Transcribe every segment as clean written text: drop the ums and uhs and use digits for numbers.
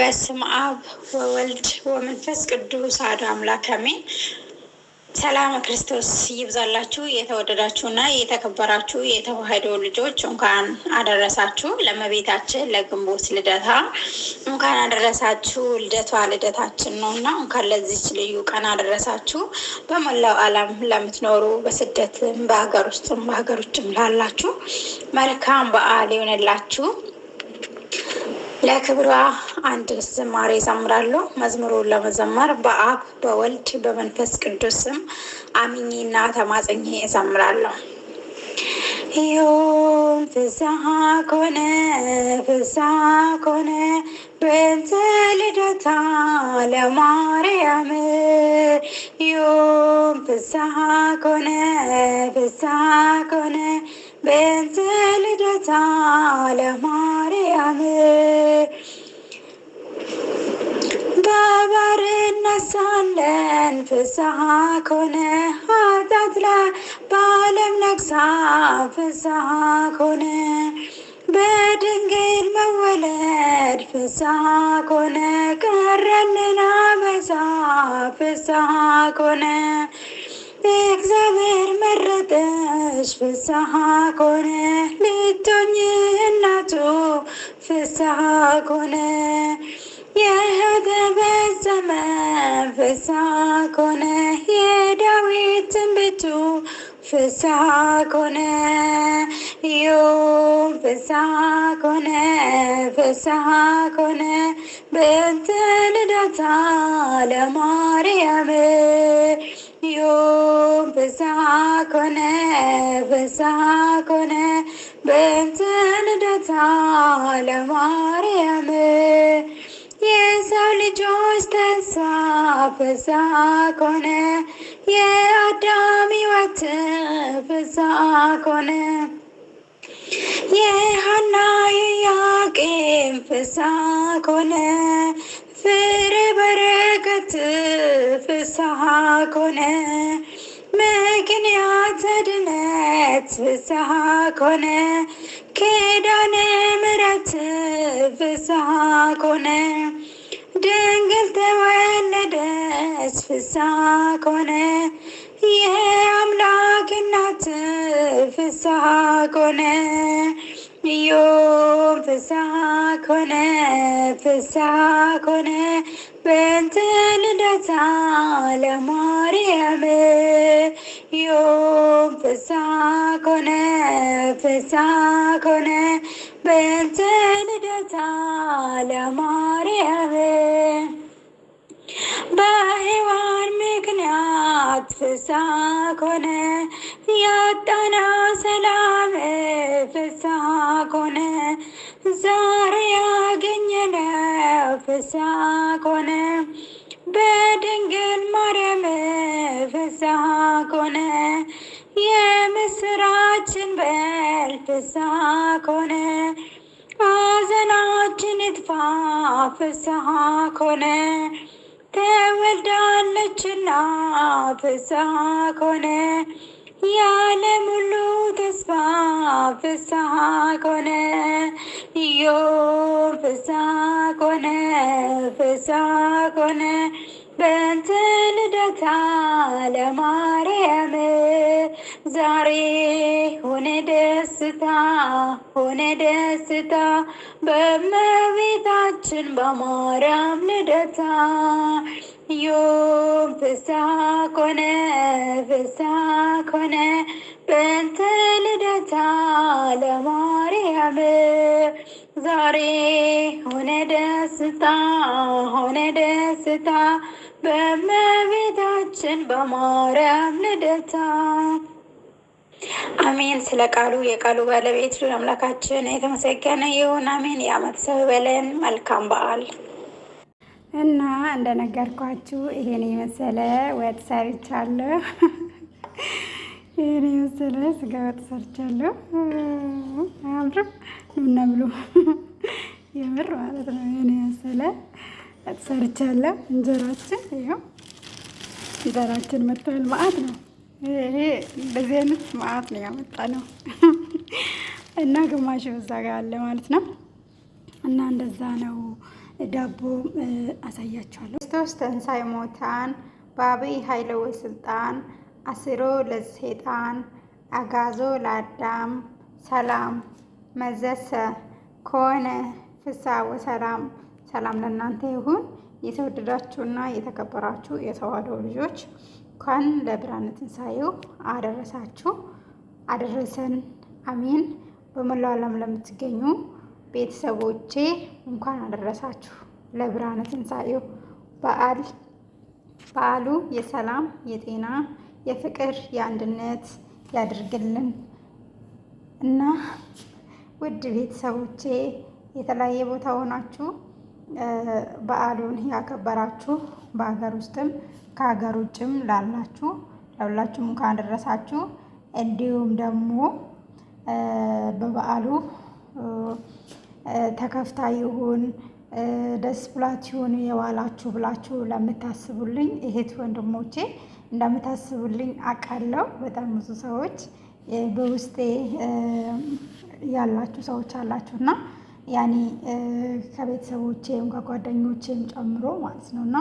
በስመ አብ ወወልድ ወመንፈስ ቅዱስ አሐዱ አምላክ አሜን። ሰላም ክርስቶስ ይብዛላችሁ። የተወደዳችሁና የተከበራችሁ የተዋሕዶ ልጆች እንኳን አደረሳችሁ ለእመቤታችን ለግንቦት ልደታ እንኳን አደረሳችሁ። ልደታችን ነውና እንኳን ለዚች ልዩ ቀን አደረሳችሁ። በመላው ዓለም ለምትኖሩ በስደትም በሀገር ውስጥም በሀገር ውጭም ላላችሁ መልካም በዓል ይሆንላችሁ። ለክብሯ አንድ ዝማሬ እዘምራለሁ። መዝሙሩን ለመዘመር በአብ በወልድ በመንፈስ ቅዱስም አምኜና ተማጽኜ እዘምራለሁ። ዮም ፍስሐ ኮነ በእንተ ልደታ ለማርያም ዮም ፍስሐ ኮነ በእንተ ልደታ ለማርያም በባርነት ሳለን ፍስሐ ኮነ ኃጢአት በዓለም ነግሣ ፍስሐ ኮነ በድንግል መወለድ ፍስሐ ኮነ ቀረልን አበሳ ፍስሐ ኮነ እግዚአብሔር መረጠሽ ፍስሐ ኮነ ልትሆኚ እናቱ ፍስሐ ኮነ የተፈጸመ ፍስሐ ኮነ የዳዊት ትንቢቱ ፍስሐ ኮነ ዮም ፍስሐ ኮነ በእንተ ልደታ ለማርያም ዮም ፍስሐ ኮነ በእንተ ልደታ ለማርያም የሰው ልጆች ተስፋ ፍስሐ ኮነ የአዳም ሕይወት ፍስሐ ኮነ የሐና የኢያቄም ፍስሐ ኮነ ፍሬ በረከት ፍስሐ ኮነ ምክንያተ ድነት ፍስሐ ኮነ ኪዳነ ምሕረት ፍስሐ ኮነ ድንግል ተወለደች ፍስሐ ኮነ የአምላክ እናት ፍስሐ ኮነ ዮም ፍስሐ ኮነ በእንተ ልደታ ለማርያም ዮም ፍስሐ ኮነ በእንተ ልደታ ለማርያም በሔዋን ምክንያት ፍስሐ ኮነ ያጣነው ሰላም ፍስሐ ኮነ ዛሬ ያገኘነው ፍስሐ ኮነ በድንግል ማርያም ፍስሐ ኮነ የምስራችን በል ፍስሐ ኮነ ሐዘናችን ይጥፋ ፍስሐ ኮነ ተወልዳለችና ፍስሐ ኮነ የዓለም ሁሉ ተስፋ ፍስሐ ኮነ ዮም ፍስሐ ኮነ በእንተ ልደታ ለማርያም ዛሬ ሆነ ደስታ በእመቤታችን በማርያም ልደታ ዮም ፍስሐ ኮነ በእንተ ልደታ ለማርያም ዛሬ ሆነ ደስታ በእመቤታችን በማርያም ልደታ። አሜን። ስለ ቃሉ የቃሉ ባለቤት አምላካችን የተመሰገነ ይሁን። አሜን። የዓመት ሰው በለን። መልካም በዓል እና እንደነገርኳችሁ ይሄን የመሰለ ወጥ ሰርቻለሁ። ይሄን የመሰለ ስጋ ወጥ ሰርቻለሁ። አያምርም? ኑና ብሉ። የምር ማለት ነው። ይሄን የመሰለ ወጥ ሰርቻለሁ። እንጀራችን ይኸው እንጀራችን መጥቷል። መዓት ነው ይሄ። እንደዚህ አይነት መዓት ነው ያመጣ ነው እና ግማሽ እዛ ጋር አለ ማለት ነው። እና እንደዛ ነው ዳቦ አሳያችኋለሁ። ክርስቶስ ተንሣኤ ሙታን በአብይ ኃይለ ወሥልጣን አስሮ ለሰይጣን አግዓዞ ለአዳም ሰላም መዘሰ ኮነ ፍስሐ ወሰላም። ሰላም ለእናንተ ይሁን። የተወደዳችሁና የተከበራችሁ የተዋሕዶ ልጆች እንኳን ለብርሃነ ትንሣኤው አደረሳችሁ አደረሰን። አሜን። በመላው ዓለም ለምትገኙ ቤተሰቦቼ እንኳን አደረሳችሁ ለብርሃነ ትንሣኤው በዓል። በዓሉ የሰላም፣ የጤና፣ የፍቅር፣ የአንድነት ያድርግልን እና ውድ ቤተሰቦቼ የተለያየ ቦታ ሆናችሁ በዓሉን ያከበራችሁ በሀገር ውስጥም ከሀገር ውጭም ላላችሁ ለሁላችሁም እንኳን አደረሳችሁ። እንዲሁም ደግሞ በበዓሉ ተከፍታ ይሁን ደስ ብላችሁ ይሁን የዋላችሁ ብላችሁ ለምታስቡልኝ እህት ወንድሞቼ እንደምታስቡልኝ አውቃለሁ። በጣም ብዙ ሰዎች በውስጤ ያላችሁ ሰዎች አላችሁና ያኔ ከቤተሰቦቼም ከጓደኞቼም ጨምሮ ማለት ነው እና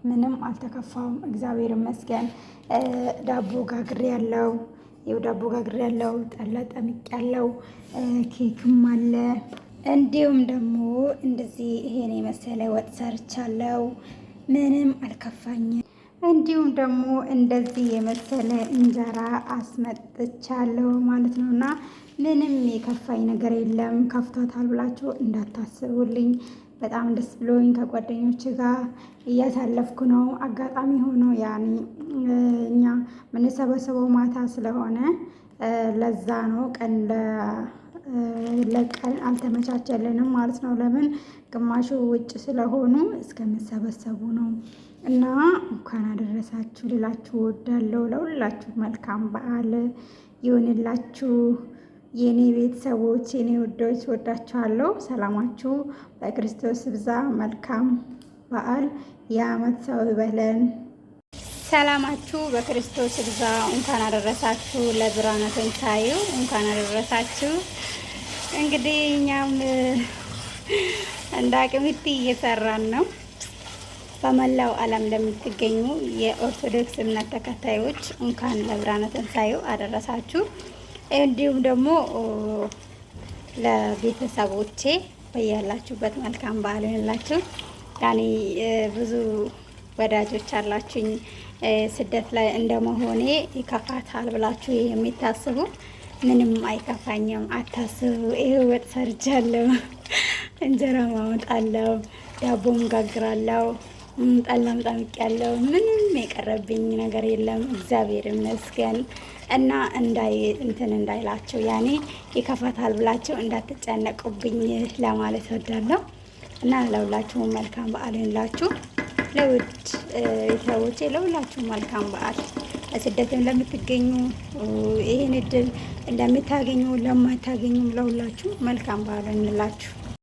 ምንም አልተከፋውም፣ እግዚአብሔር ይመስገን። ዳቦ ጋግሬ ያለው ይኸው ዳቦ ጋግሬ ያለው ጠላ ጠምቅ ያለው ኬክም አለ። እንዲሁም ደግሞ እንደዚህ ይሄን የመሰለ ወጥ ሰርቻለሁ፣ ምንም አልከፋኝም። እንዲሁም ደግሞ እንደዚህ የመሰለ እንጀራ አስመጥቻለሁ ማለት ነው እና ምንም የከፋኝ ነገር የለም። ከፍቷታል ብላችሁ እንዳታስቡልኝ። በጣም ደስ ብሎኝ ከጓደኞች ጋር እያሳለፍኩ ነው። አጋጣሚ ሆኖ ያኔ እኛ የምንሰበሰበው ማታ ስለሆነ ለዛ ነው ቀን ለቀን አልተመቻቸልንም ማለት ነው። ለምን ግማሹ ውጭ ስለሆኑ እስከምሰበሰቡ ነው እና እንኳን አደረሳችሁ ልላችሁ እወዳለሁ። ለሁላችሁ መልካም በዓል ይሁንላችሁ የኔ ቤተሰቦች፣ የኔ ውዶች፣ ወዳችኋለሁ። ሰላማችሁ በክርስቶስ ብዛ። መልካም በዓል፣ የዓመት ሰው ይበለን። ሰላማችሁ በክርስቶስ ብዛ። እንኳን አደረሳችሁ ለብርሃነ ትንሣኤው፣ እንኳን አደረሳችሁ። እንግዲህ እኛም እንደ አቅምቲ እየሰራን ነው። በመላው ዓለም ለምትገኙ የኦርቶዶክስ እምነት ተከታዮች እንኳን ለብርሃነ ትንሣኤው አደረሳችሁ። እንዲሁም ደግሞ ለቤተሰቦቼ በያላችሁበት መልካም በዓል ይሁንላችሁ። ያኔ ብዙ ወዳጆች አላችሁኝ ስደት ላይ እንደመሆኔ ይከፋታል ብላችሁ የሚታስቡ ምንም አይከፋኝም፣ አታስቡ። ይሄ ወጥ ሰርቻለሁ፣ እንጀራ ማወጣለሁ፣ ዳቦም ጋግራለሁ፣ ጠላም ጠምቄያለሁ። ምንም የቀረብኝ ነገር የለም፣ እግዚአብሔር ይመስገን። እና እንዳይላቸው ያኔ ይከፋታል ብላችሁ እንዳትጨነቁብኝ ለማለት እወዳለሁ። እና ለሁላችሁም መልካም በዓል ይሁንላችሁ። ለውድ ቤተሰቦቼ ለሁላችሁም መልካም በዓል። በስደትም ለምትገኙ ይህን እድል እንደምታገኙ ለማታገኙም ለሁላችሁ መልካም በዓል ይሁንላችሁ።